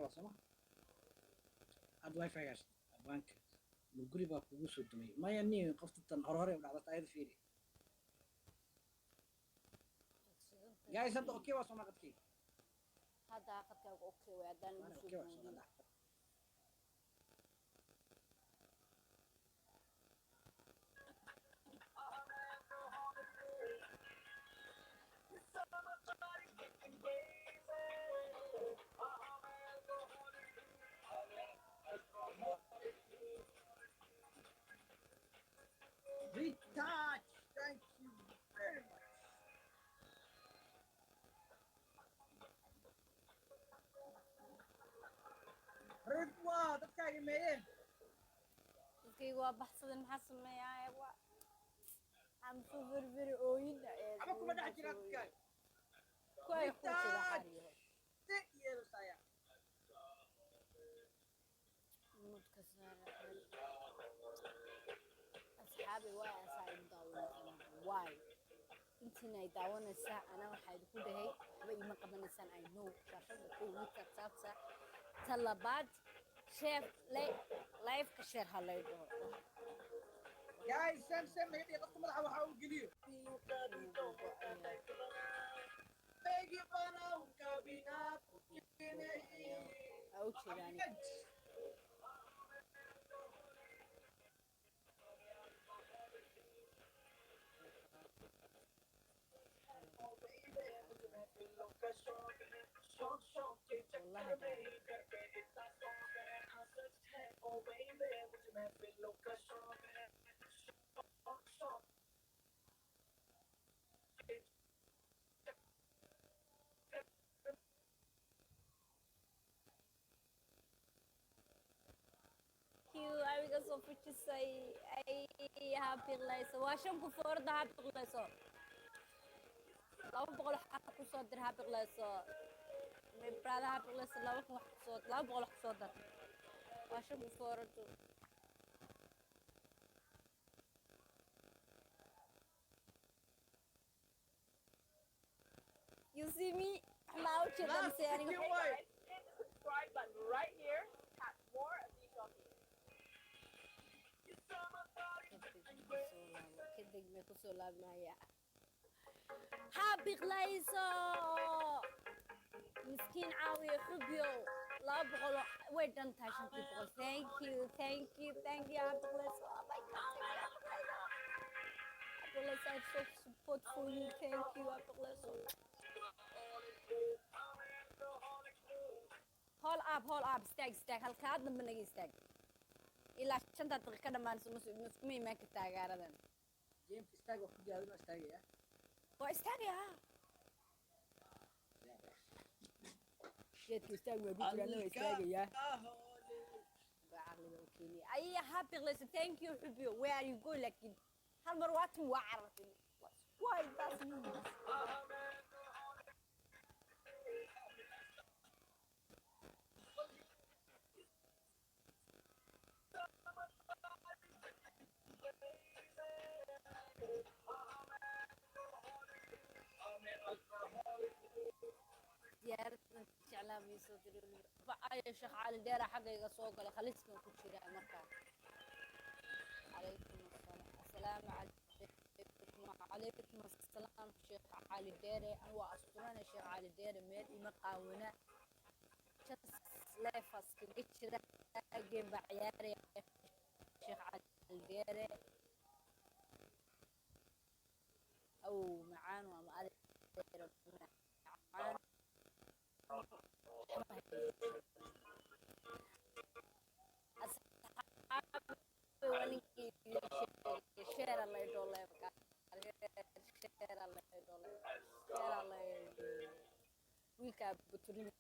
سما عاد واي فاي عشان بانك الجري بقى كوسو دمي ما يعني قفت التنهار ولا على تايد فيري يا إذا أوكي واسمع قد كي هذا قد كان اوكي وعدان أنا وسو أوكي واسمع بودي لا retouch thank you very much رضوى تتكلم مين dadkayga waa baxsadan maxaa sameeyaa waa I'm so very ooyina أبغى كم دحكي تتكلم kuway ku jira xariyo تيجي سايا mudka saaran asxaabi waa asaan daawanaysan why intii daawanaysaa ana waxay ku dhahay waxba ima qabanaysaan I know shashada ku midka saabsa talabaad share live ka share halaydo guys سم هدي قصة ملعب وحاول قليل بيجي بنا وكابينات أو jiraan abiga soo fujisay ay habiqlayso waa shan ku foorda habiqlayso 200 waxa ku soo dir habiqlayso may brada habiqlayso 200 wax ku soo 200 wax ku soo dar waa shan ku foorda you see me ma u jeedan saying subscribe button right here has more of these on كدق ما كسو لابنايا حابقلايسو مسكين عاوي حبيو لا بقول ويدن تاشن تقول thank you حابقلايسو oh my god حابقلايسو I'm so support for you thank you حابقلايسو هول اب استاج halkaad dhanba naga istaag ilaa 5 daqiiqo dhamaan muskumay ma ka taagaaradan جيم استاج وخدي هذا استاج يا waa istaagaya geedka istaag waa gudurana waa istaagaya bacaqliga u keenay ay happy listen thank you xubio where are you going like hal mar waatum waa carartay why does you زيارتنا شعلا بيسو تريلو بقى شيخ علي ديرة حقيقة سوق لخليتنا كل مركا عليكم السلام عليكم السلام شيخ علي ديرة أنا أسطورنا شيخ علي ديرة ميل مقاونة شخص لافس كجيش جيم بعياري شيخ علي ديرة أو معان وما أدري معان share الله يدولة share الله يدولة ويكا بتريني